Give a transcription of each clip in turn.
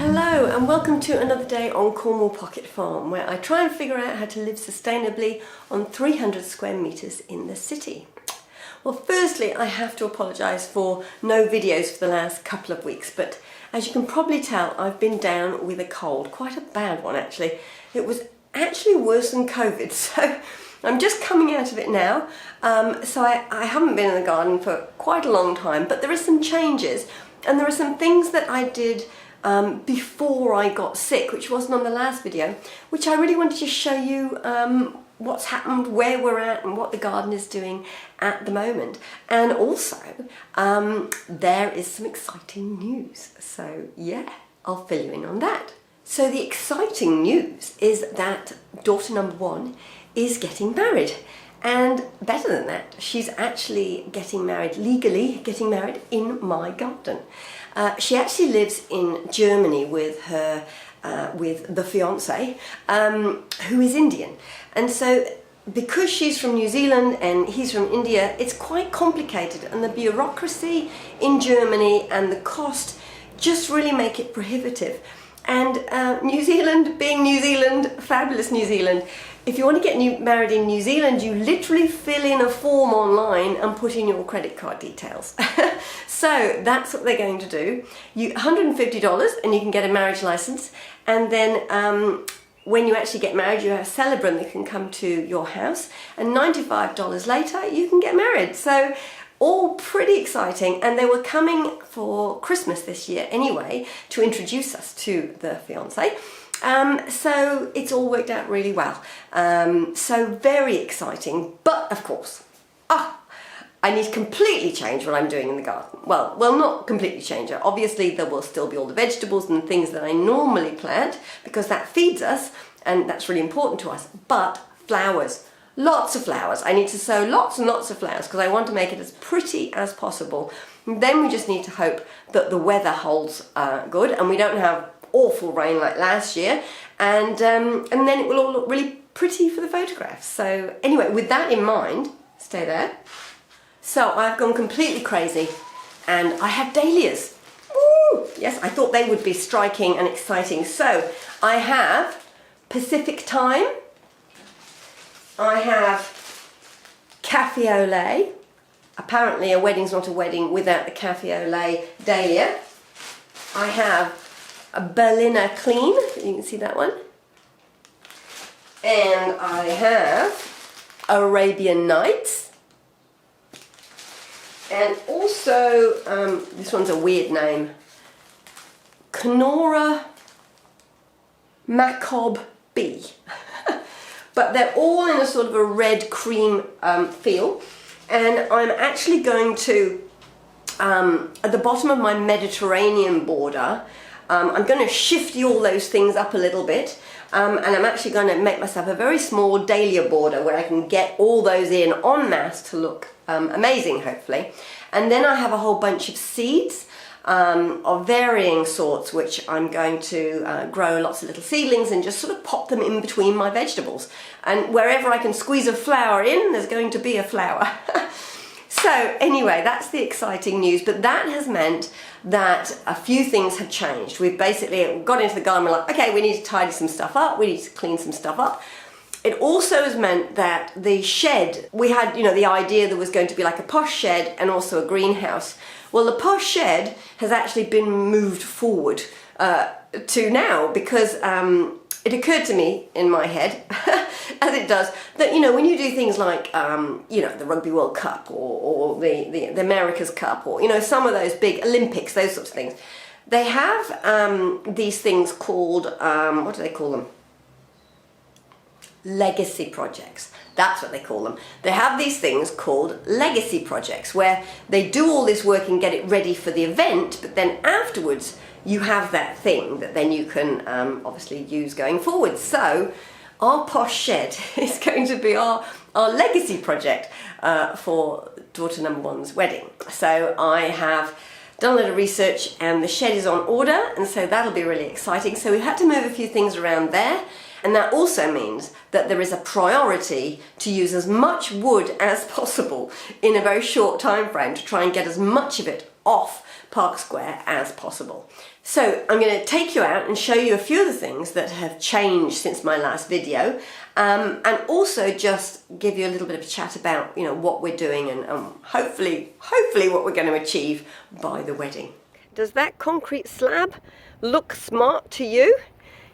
Hello and welcome to another day on Cornwall Pocket Farm, where I try and figure out how to live sustainably on 300 square metres in the city. Well, firstly I have to apologise for no videos for the last couple of weeks, but as you can probably tell I've been down with a cold, quite a bad one actually. It was actually worse than COVID, so I'm just coming out of it now. So I haven't been in the garden for quite a long time, but there are some changes and there are some things that I did before I got sick, which wasn't on the last video, which I really wanted to show you what's happened, where we're at and what the garden is doing at the moment. And also there is some exciting news, so yeah, I'll fill you in on that. So the exciting news is that daughter number one is getting married, and better than that, she's actually getting married, legally getting married in my garden. She actually lives in Germany with her, with the fiance, who is Indian. And so because she's from New Zealand and he's from India, it's quite complicated, and the bureaucracy in Germany and the cost just really make it prohibitive. And New Zealand, being New Zealand, fabulous New Zealand, if you want to get married in New Zealand, you literally fill in a form online and put in your credit card details. So that's what they're going to do. $150 and you can get a marriage license, and then when you actually get married, you have a celebrant that can come to your house, and $95 later you can get married. So all pretty exciting, and they were coming for Christmas this year anyway to introduce us to the fiance. So it's all worked out really well. So very exciting, but of course, I need to completely change what I'm doing in the garden. Well, not completely change it. Obviously there will still be all the vegetables and things that I normally plant, because that feeds us and that's really important to us. But flowers, lots of flowers. I need to sow lots and lots of flowers because I want to make it as pretty as possible. And then we just need to hope that the weather holds good and we don't have awful rain like last year, and then it will all look really pretty for the photographs. So anyway, with that in mind, stay there. So I've gone completely crazy and I have dahlias. Woo! Yes, I thought they would be striking and exciting. So I have Pacific Time, I have Cafe au lait. Apparently a wedding's not a wedding without the Cafe au lait dahlia. I have a Berliner Clean, you can see that one. And I have Arabian Nights. And also, this one's a weird name, Canora Macabre B. But they're all in a sort of a red cream feel. And I'm actually going to, at the bottom of my Mediterranean border, I'm going to shifty all those things up a little bit, and I'm actually going to make myself a very small dahlia border where I can get all those in en masse to look amazing, hopefully. And then I have a whole bunch of seeds of varying sorts, which I'm going to grow lots of little seedlings and just sort of pop them in between my vegetables. And wherever I can squeeze a flower in, there's going to be a flower. So anyway, that's the exciting news, but that has meant that a few things have changed. We've basically got into the garden, we're like, okay, we need to tidy some stuff up, we need to clean some stuff up. It also has meant that the shed, we had, you know, the idea there was going to be like a posh shed and also a greenhouse. Well, the posh shed has actually been moved forward to now, because it occurred to me in my head, as it does, that, you know, when you do things like, you know, the Rugby World Cup or the America's Cup, or, you know, some of those big Olympics, those sorts of things, they have these things called, what do they call them? Legacy projects. That's what they call them. They have these things called legacy projects where they do all this work and get it ready for the event, but then afterwards you have that thing that then you can obviously use going forward. So our posh shed is going to be our legacy project for daughter number one's wedding. So I have done a little research and the shed is on order, and so that'll be really exciting. So we've had to move a few things around there. And that also means that there is a priority to use as much wood as possible in a very short time frame to try and get as much of it off Park Square as possible. So I'm going to take you out and show you a few of the things that have changed since my last video, and also just give you a little bit of a chat about, you know, what we're doing and hopefully what we're going to achieve by the wedding. Does that concrete slab look smart to you?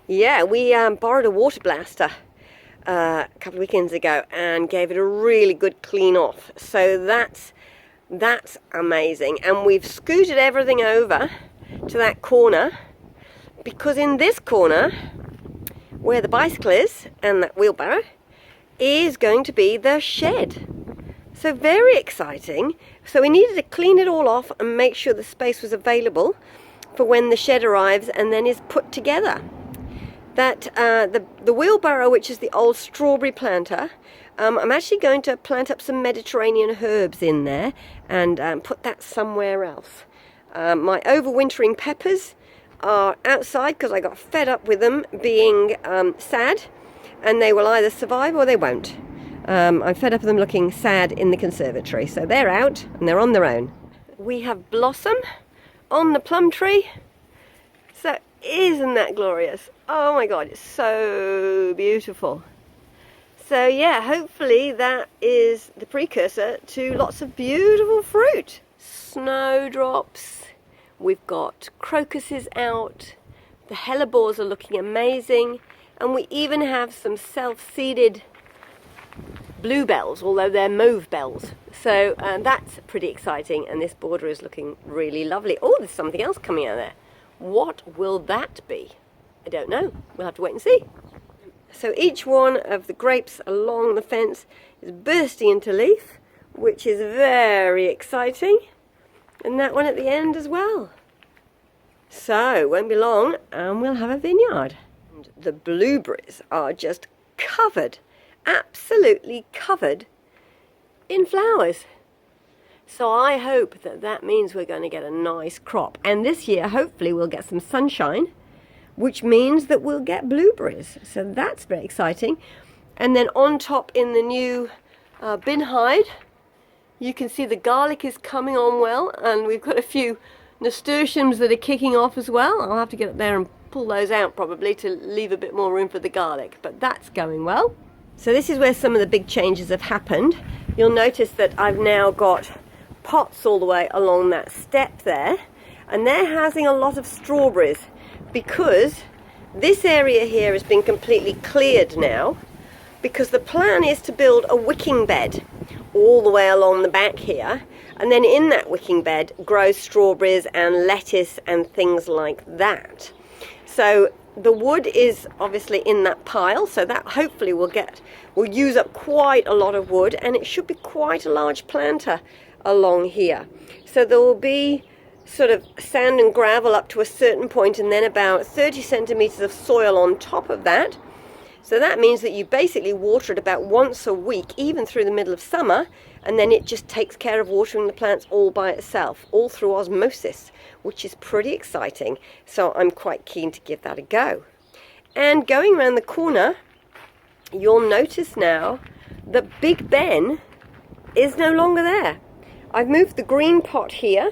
Yeah, we borrowed a water blaster a couple of weekends ago and gave it a really good clean off. So that's amazing. And we've scooted everything over to that corner, because in this corner where the bicycle is and that wheelbarrow is going to be the shed. So very exciting. So we needed to clean it all off and make sure the space was available for when the shed arrives and then is put together. That the wheelbarrow, which is the old strawberry planter, I'm actually going to plant up some Mediterranean herbs in there and put that somewhere else. My overwintering peppers are outside because I got fed up with them being sad, and they will either survive or they won't. I'm fed up with them looking sad in the conservatory, so they're out and they're on their own. We have blossom on the plum tree, so isn't that glorious? Oh my god, it's so beautiful. So yeah, hopefully that is the precursor to lots of beautiful fruit. Snowdrops, we've got crocuses out, the hellebores are looking amazing, and we even have some self-seeded bluebells, although they're mauve bells. So that's pretty exciting, and this border is looking really lovely. Oh, there's something else coming out there. What will that be? I don't know. We'll have to wait and see. So each one of the grapes along the fence is bursting into leaf, which is very exciting. And that one at the end as well. So it won't be long and we'll have a vineyard. And the blueberries are just covered, absolutely covered in flowers. So I hope that that means we're going to get a nice crop. And this year, hopefully, we'll get some sunshine, which means that we'll get blueberries. So that's very exciting. And then on top in the new bin hide, you can see the garlic is coming on well. And we've got a few nasturtiums that are kicking off as well. I'll have to get up there and pull those out probably to leave a bit more room for the garlic. But that's going well. So this is where some of the big changes have happened. You'll notice that I've now got pots all the way along that step there, and they're housing a lot of strawberries because this area here has been completely cleared now, because the plan is to build a wicking bed all the way along the back here, and then in that wicking bed grow strawberries and lettuce and things like that. So the wood is obviously in that pile, so that hopefully will use up quite a lot of wood, and it should be quite a large planter along here. So there will be sort of sand and gravel up to a certain point, and then about 30 centimeters of soil on top of that. So that means that you basically water it about once a week, even through the middle of summer, and then it just takes care of watering the plants all by itself, all through osmosis, which is pretty exciting. So I'm quite keen to give that a go. And going around the corner, you'll notice now that Big Ben is no longer there. I've moved the green pot here,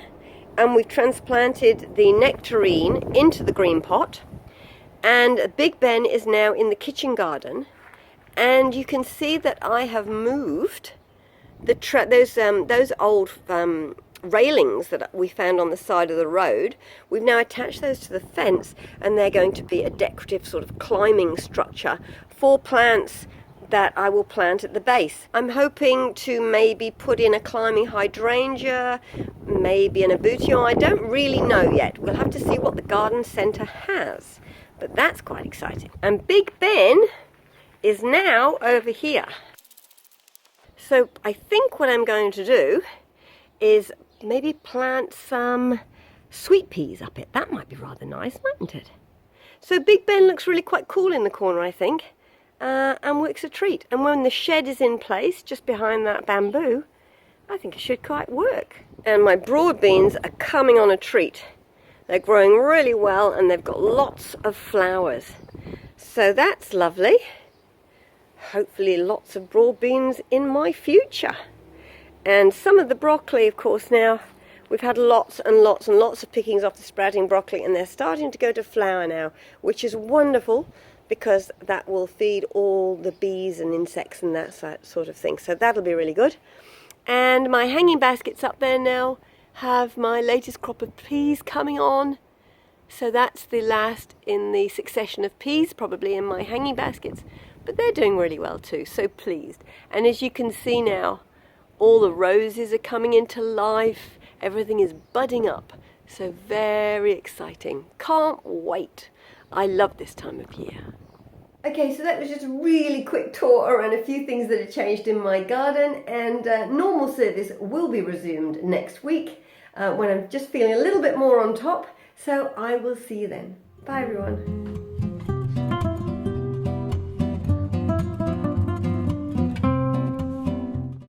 and we've transplanted the nectarine into the green pot, and Big Ben is now in the kitchen garden. And you can see that I have moved those old railings that we found on the side of the road. We've now attached those to the fence, and they're going to be a decorative sort of climbing structure for plants that I will plant at the base. I'm hoping to maybe put in a climbing hydrangea, maybe an abution. I don't really know yet. We'll have to see what the garden centre has, but that's quite exciting. And Big Ben is now over here. So I think what I'm going to do is maybe plant some sweet peas up it. That might be rather nice, mightn't it? So Big Ben looks really quite cool in the corner, I think. And works a treat. And when the shed is in place, just behind that bamboo, I think it should quite work. And my broad beans are coming on a treat. They're growing really well, and they've got lots of flowers. So that's lovely. Hopefully lots of broad beans in my future. And some of the broccoli, of course, now We've had lots and lots and lots of pickings off the sprouting broccoli, and they're starting to go to flower now, which is wonderful because that will feed all the bees and insects and that sort of thing. So that'll be really good. And my hanging baskets up there now have my latest crop of peas coming on. So that's the last in the succession of peas probably in my hanging baskets. But they're doing really well too, so pleased. And as you can see now, all the roses are coming into life. Everything is budding up. So very exciting. Can't wait. I love this time of year. Okay, so that was just a really quick tour around a few things that have changed in my garden, and normal service will be resumed next week when I'm just feeling a little bit more on top. So I will see you then. Bye everyone.